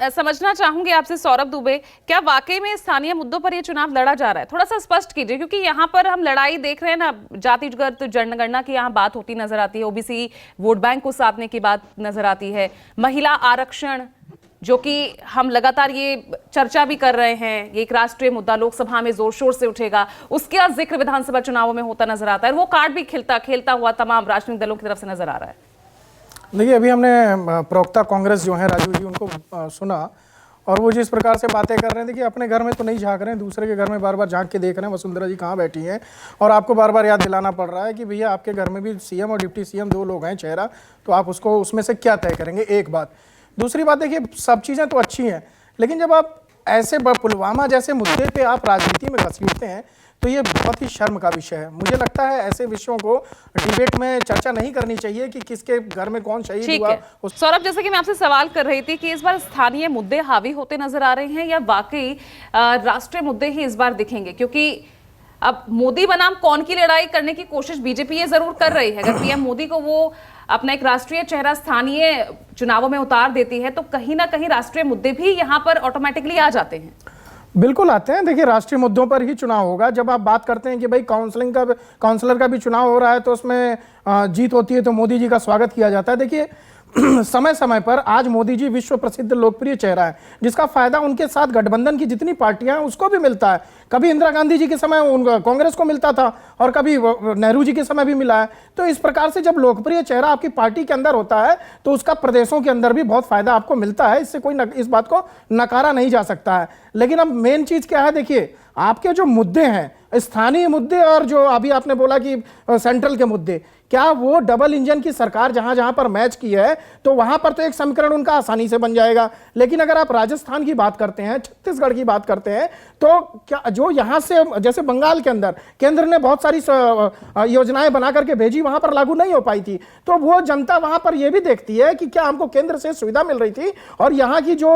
समझना चाहूंगी आपसे सौरभ दुबे, क्या वाकई में स्थानीय मुद्दों पर ये चुनाव लड़ा जा रहा है? थोड़ा सा स्पष्ट कीजिए, क्योंकि यहाँ पर हम लड़ाई देख रहे हैं ना, जातिगत जनगणना की यहाँ बात होती नजर आती है, ओबीसी वोट बैंक को साधने की बात नजर आती है, महिला आरक्षण जो कि हम लगातार ये चर्चा भी कर रहे हैं, ये एक राष्ट्रीय मुद्दा लोकसभा में जोर शोर से उठेगा, उसका जिक्र विधानसभा चुनावों में होता नजर आता है, वो कार्ड भी खेलता हुआ तमाम राजनीतिक दलों की तरफ से नजर आ रहा है। देखिए, अभी हमने प्रवक्ता कांग्रेस जो है राजू जी, उनको सुना और वो जिस प्रकार से बातें कर रहे हैं, देखिए अपने घर में तो नहीं झांक रहे हैं, दूसरे के घर में बार बार झांक के देख रहे हैं वसुंधरा जी कहाँ बैठी हैं, और आपको बार बार याद दिलाना पड़ रहा है कि भैया आपके घर में भी सीएम और डिप्टी सीएम दो लोग हैं चेहरा, तो आप उसको उसमें से क्या तय करेंगे? एक बात। दूसरी बात, देखिए सब चीज़ें तो अच्छी हैं, लेकिन जब आप ऐसे पुलवामा जैसे मुद्दे पे आप राजनीति में घसीटते हैं तो ये बहुत ही शर्म का विषय है। मुझे लगता है ऐसे विषयों को डिबेट में चर्चा नहीं करनी चाहिए कि किसके घर में कौन शहीद हुआ। सौरभ, जैसे कि मैं आपसे सवाल कर रही थी कि इस बार स्थानीय मुद्दे हावी होते नजर आ रहे हैं या वाकई राष्ट्रीय मुद्दे ही इस बार दिखेंगे? क्योंकि अब मोदी बनाम कौन की लड़ाई करने की कोशिश बीजेपी ये जरूर कर रही है। अगर पीएम मोदी को वो अपना एक राष्ट्रीय चेहरा स्थानीय चुनावों में उतार देती है तो कहीं ना कहीं राष्ट्रीय मुद्दे भी यहाँ पर ऑटोमेटिकली आ जाते हैं। बिल्कुल आते हैं। देखिए, राष्ट्रीय मुद्दों पर ही चुनाव होगा। जब आप बात करते हैं कि भाई काउंसलर का भी चुनाव हो रहा है तो उसमें जीत होती है तो मोदी जी का स्वागत किया जाता है। देखिए समय समय पर आज मोदी जी विश्व प्रसिद्ध लोकप्रिय चेहरा है, जिसका फायदा उनके साथ गठबंधन की जितनी पार्टियां हैं उसको भी मिलता है। कभी इंदिरा गांधी जी के समय कांग्रेस को मिलता था और कभी नेहरू जी के समय भी मिला है। तो इस प्रकार से जब लोकप्रिय चेहरा आपकी पार्टी के अंदर होता है तो उसका प्रदेशों के अंदर भी बहुत फायदा आपको मिलता है। इससे कोई इस बात को नकारा नहीं जा सकता है। लेकिन अब मेन चीज क्या है, देखिए आपके जो मुद्दे हैं स्थानीय मुद्दे और जो अभी आपने बोला कि सेंट्रल के मुद्दे, क्या वो डबल इंजन की सरकार जहां जहां पर मैच की है तो वहां पर तो एक समीकरण उनका आसानी से बन जाएगा। लेकिन अगर आप राजस्थान की बात करते हैं, छत्तीसगढ़ की बात करते हैं, तो क्या जो यहां से जैसे बंगाल के अंदर केंद्र ने बहुत सारी योजनाएं बना करके भेजी, वहां पर लागू नहीं हो पाई थी, तो वो जनता वहां पर यह भी देखती है कि क्या हमको केंद्र से सुविधा मिल रही थी और यहाँ की जो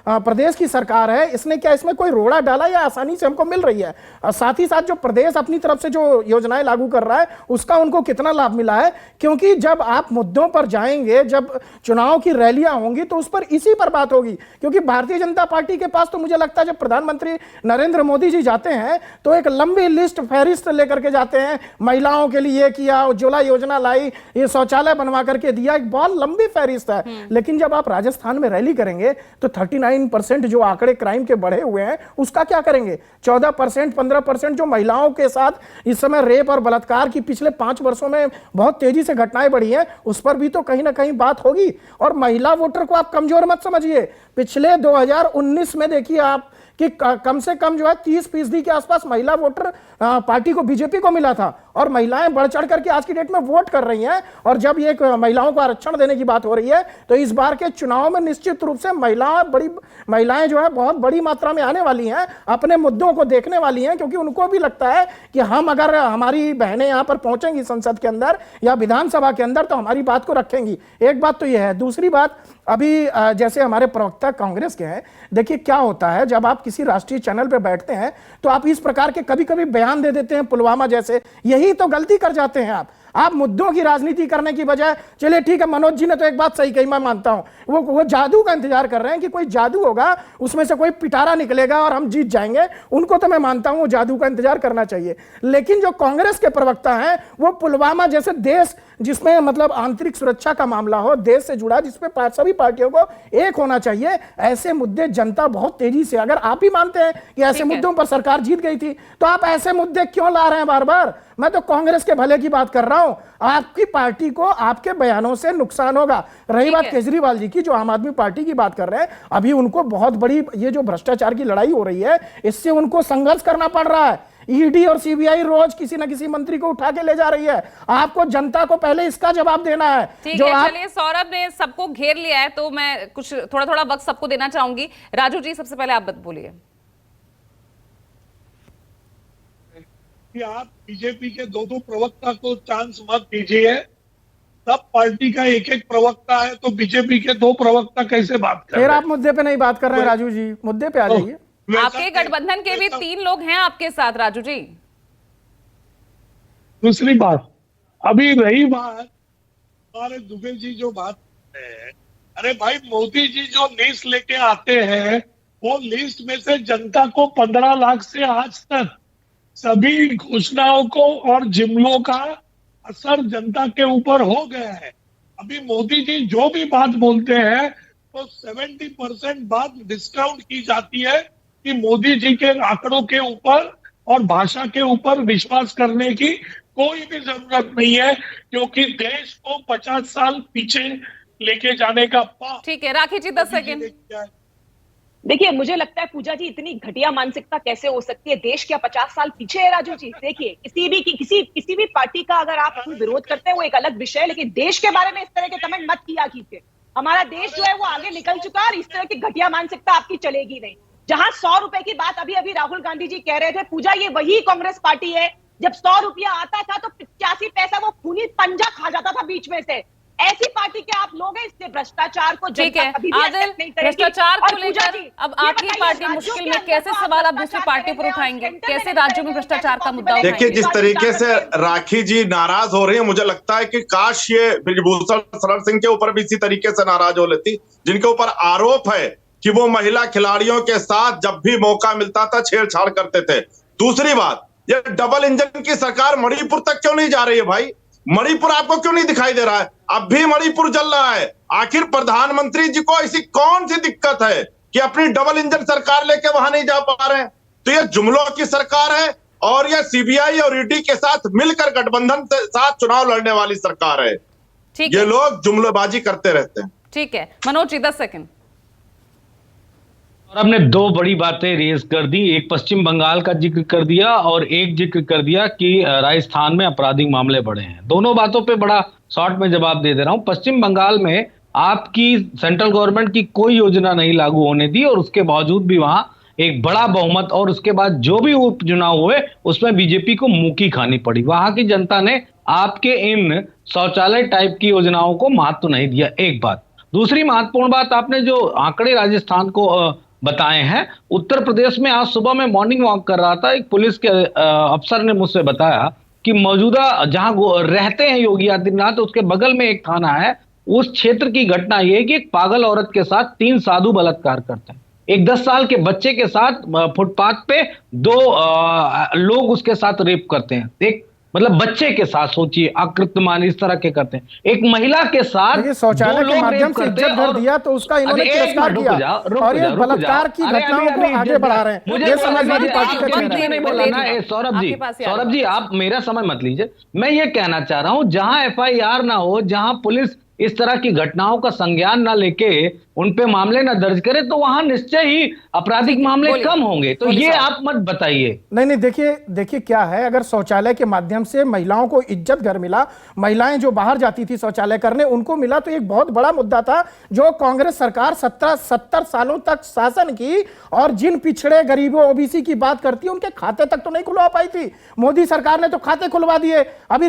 प्रदेश की सरकार है इसने क्या इसमें कोई रोड़ा डाला या आसानी से हमको मिल रही है। साथ ही साथ जो प्रदेश अपनी तरफ से जो योजनाएं लागू कर रहा है उसका उनको कितना लाभ मिला है। क्योंकि जब आप मुद्दों पर जाएंगे, जब चुनाव की रैलियां होंगी तो उस पर इसी पर बात होगी। क्योंकि भारतीय जनता पार्टी के पास तो मुझे लगता है जब प्रधानमंत्री नरेंद्र मोदी जी जाते हैं तो एक लंबी लिस्ट फहरिस्त लेकर के जाते हैं, महिलाओं के लिए किया, उज्ज्वला योजना लाई, ये शौचालय बनवा करके दिया, एक बहुत लंबी फहरिस्त है। लेकिन जब आप राजस्थान में रैली करेंगे तो 39% जो आंकड़े क्राइम के बढ़े हुए हैं उसका क्या करेंगे? 14%, 15% जो महिलाओं के साथ इस समय रेप और बलात्कार की पिछले 5 वर्षों में बहुत तेजी से घटनाएं बढ़ी हैं, उस पर भी तो कहीं ना कहीं बात होगी। और महिला वोटर को आप कमजोर मत समझिए। पिछले 2019 में देखिए आप कि कम से कम जो है 30% के आसपास महिला वोटर पार्टी को, बीजेपी को मिला था, और महिलाएं बढ़ चढ़ करके आज की डेट में वोट कर रही हैं। और जब ये महिलाओं को आरक्षण देने की बात हो रही है तो इस बार के चुनाव में निश्चित रूप से महिलाएं जो है बहुत बड़ी मात्रा में आने वाली हैं, अपने मुद्दों को देखने वाली हैं, क्योंकि उनको भी लगता है कि हम अगर हमारी बहनें यहां पर पहुंचेंगी संसद के अंदर या विधानसभा के अंदर तो हमारी बात को रखेंगी। एक बात तो यह है। दूसरी बात, अभी जैसे हमारे प्रवक्ता कांग्रेस के हैं, देखिए क्या होता है जब आप किसी राष्ट्रीय चैनल पर बैठते हैं तो आप इस प्रकार के कभी कभी बयान दे देते हैं पुलवामा जैसे, यही तो गलती कर जाते हैं आप मुद्दों की राजनीति करने की बजाय, चलिए ठीक है मनोज जी ने तो एक बात सही कही, मैं मानता हूं, वो जादू का इंतजार कर रहे हैं कि कोई जादू होगा, उसमें से कोई पिटारा निकलेगा और हम जीत जाएंगे। उनको तो मैं मानता हूं वो जादू का इंतजार करना चाहिए। लेकिन जो कांग्रेस के प्रवक्ता हैं वो पुलवामा जैसे देश जिसमें मतलब आंतरिक सुरक्षा का मामला हो, देश से जुड़ा, जिसपे सभी पार्टियों को एक होना चाहिए, ऐसे मुद्दे जनता बहुत तेजी से, अगर आप ही मानते हैं कि ऐसे मुद्दों पर सरकार जीत गई थी तो आप ऐसे मुद्दे क्यों ला रहे हैं बार बार? मैं तो कांग्रेस के भले की बात कर रहा हूं। आपकी पार्टी को आपके बयानों से नुकसान होगा। रही बात केजरीवाल जी की, जो आम आदमी पार्टी की बात कर रहे हैं, अभी उनको बहुत बड़ी ये जो भ्रष्टाचार की लड़ाई हो रही है इससे उनको संघर्ष करना पड़ रहा है। ईडी और सीबीआई रोज किसी न किसी मंत्री को उठा के ले जा रही है। आपको जनता को पहले इसका जवाब देना है। चलिए, सौरभ ने सबको घेर लिया है तो मैं कुछ थोड़ा थोड़ा वक्त सबको देना चाहूंगी। राजू जी, सबसे पहले आप बोलिए। आप बीजेपी के दो प्रवक्ता को चांस मत दीजिए। सब पार्टी का एक एक प्रवक्ता है तो बीजेपी के 2 प्रवक्ता कैसे बात कर रहे हैं? फिर आप मुद्दे पे नहीं बात कर रहे हैं राजू जी, मुद्दे पे आ जाइए। आपके गठबंधन के भी 3 लोग हैं आपके साथ राजू जी। दूसरी बात, अभी रही बात हमारे दुबे जी जो बात है अरे भाई, मोदी जी जो लिस्ट लेके आते हैं, वो लिस्ट में से जनता को 15 लाख से आज तक सभी घोषणाओं को और जुमलों का असर जनता के ऊपर हो गया है। अभी मोदी जी जो भी बात बोलते हैं तो 70% बात डिस्काउंट की जाती है कि मोदी जी के आंकड़ों के ऊपर और भाषा के ऊपर विश्वास करने की कोई भी जरूरत नहीं है, क्योंकि देश को 50 साल पीछे लेके जाने का पाप ठीक है, राखी जी 10 मोदी जी सेकंड। ने किया है। देखिए, मुझे लगता है पूजा जी, इतनी घटिया मानसिकता कैसे हो सकती है? देश क्या 50 साल पीछे है? राजू जी देखिए, किसी भी पार्टी का अगर आप विरोध करते हैं वो एक अलग विषय है, लेकिन देश के बारे में इस तरह के कमेंट मत किया कीजिए। हमारा देश जो है वो आगे निकल चुका है और इस तरह की घटिया मानसिकता आपकी चलेगी नहीं। जहां 100 रुपए की बात अभी अभी राहुल गांधी जी कह रहे थे, पूजा ये वही कांग्रेस पार्टी है जब 100 रुपया आता था तो 85 पैसा वो खूनी पंजा खा जाता था बीच में से। ऐसी पार्टी के आप लोग हैं, इससे भ्रष्टाचार को ठीक है जनता कभी भी आदिल, एक्सेप्ट नहीं करेगी। भ्रष्टाचार और को पूजा लेकर जी, अब ये आपकी बताइए, पार्टी राज्यों मुश्किल के में अंदर कैसे तो आप सवाल आप दूसरी भ्रष्टाचार पार्टी पर करेंगे और उठाएंगे? सेंटर कैसे में राज्यों में करेंगे, भ्रष्टाचार का कैसे मुद्दा possible है? उठाएंगे? देखिए, जिस तरीके से राखी जी नाराज हो रही है, मुझे लगता है कि काश ये ब्रिजभूषण शरण सिंह के ऊपर भी इसी तरीके से नाराज हो लेती, जिनके ऊपर आरोप है कि वो महिला खिलाड़ियों के साथ जब भी मौका मिलता था छेड़छाड़ करते थे। दूसरी बात, ये डबल इंजन की सरकार मणिपुर तक क्यों नहीं जा रही है भाई? मणिपुर आपको क्यों नहीं दिखाई दे रहा है? अब भी मणिपुर जल रहा है। आखिर प्रधानमंत्री जी को ऐसी कौन सी दिक्कत है कि अपनी डबल इंजन सरकार लेके वहां नहीं जा पा रहे हैं? तो ये जुमलों की सरकार है और ये सीबीआई और ईडी के साथ मिलकर गठबंधन के साथ चुनाव लड़ने वाली सरकार है। ठीक ये है, लोग जुमलेबाजी करते रहते हैं। ठीक है मनोज जी 10 सेकंड। और हमने दो बड़ी बातें रेज कर दी, एक पश्चिम बंगाल का जिक्र कर दिया और एक जिक्र कर दिया कि राजस्थान में आपराधिक मामले बढ़े हैं। दोनों बातों पे बड़ा शॉर्ट में जवाब दे रहा हूं। पश्चिम बंगाल में आपकी सेंट्रल गवर्नमेंट की कोई योजना नहीं लागू होने दी और उसके बावजूद भी वहां एक बड़ा बहुमत, और उसके बाद जो भी उपचुनाव हुए उसमें बीजेपी को मुंह खानी पड़ी। वहां की जनता ने आपके इन शौचालय टाइप की योजनाओं को महत्व नहीं दिया, एक बात। दूसरी महत्वपूर्ण बात, आपने जो आंकड़े राजस्थान को बताए हैं, उत्तर प्रदेश में आज सुबह मैं मॉर्निंग वॉक कर रहा था, एक पुलिस के अफसर ने मुझसे बताया कि मौजूदा जहां रहते हैं योगी आदित्यनाथ, उसके बगल में एक थाना है, उस क्षेत्र की घटना यह है कि एक पागल औरत के साथ 3 साधु बलात्कार करते हैं। एक 10 साल के बच्चे के साथ फुटपाथ पे 2 लोग उसके साथ रेप करते हैं। एक मतलब बच्चे के साथ, सोचिए, अकृत्यमान इस तरह के करते हैं। एक महिला के साथ देखिए, शौचालय के माध्यम से इज्जत घर दिया तो उसका इन्होंने तिरस्कार किया और ये बलात्कार की घटनाओं को आगे बढ़ा रहे हैं। ये समाजवादी पार्टी का चेहरा है। नहीं बोला है। सौरभ जी आप मेरा समय मत लीजिए। मैं ये कहना चाह रहा हूं, जहां एफआईआर ना हो, जहां पुलिस इस तरह की घटनाओं का संज्ञान ना लेके उन पे मामले ना दर्ज करे, तो वहां निश्चय ही आपराधिक मामले कम होंगे। तो ये आप मत बताइए। नहीं, देखिए क्या है, अगर शौचालय के माध्यम से महिलाओं को इज्जत घर मिला, महिलाएं जो बाहर जाती थी शौचालय करने उनको मिला, तो एक बहुत बड़ा मुद्दा था जो कांग्रेस सरकार 70 सालों तक शासन की और जिन पिछड़े गरीबों ओबीसी की बात करती है उनके खाते तक तो नहीं खुलवा पाई थी। मोदी सरकार ने तो खाते खुलवा दिए। अभी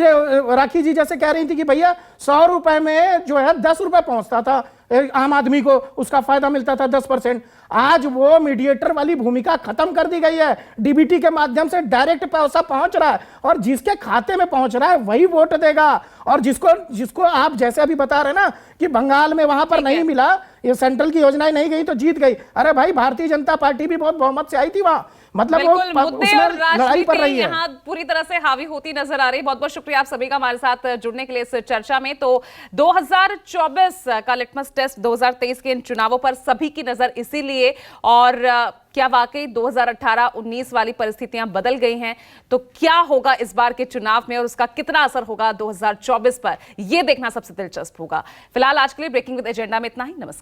राखी जी जैसे कह रही थी कि भैया 100 रुपए में जो है 10 रुपए पहुंचता था आम आदमी को, उसका फायदा मिलता था 10%। आज वो मीडिएटर वाली भूमिका खत्म कर दी गई है। डीबीटी के माध्यम से डायरेक्ट पैसा पहुंच रहा है और जिसके खाते में पहुंच रहा है वही वोट देगा। और जिसको आप जैसे अभी बता रहे ना कि बंगाल में वहां पर नहीं मिला, ये सेंट्रल की योजनाएं नहीं गई तो जीत गई। अरे भाई, भारतीय जनता पार्टी भी बहुत बहुमत से आई थी वहां, मतलब वो मुद्दे और लड़ाई पर रही है। यहाँ पूरी तरह से हावी होती नजर आ रही है। बहुत बहुत शुक्रिया आप सभी का हमारे साथ जुड़ने के लिए इस चर्चा में। तो 2024 का लिटमस टेस्ट 2023 के इन चुनावों पर सभी की नजर इसीलिए, और क्या वाकई 2018-19 वाली परिस्थितियां बदल गई हैं? तो क्या होगा इस बार के चुनाव में और उसका कितना असर होगा 2024 पर, यह देखना सबसे दिलचस्प होगा। फिलहाल आज के लिए ब्रेकिंग विद एजेंडा में इतना ही। नमस्कार।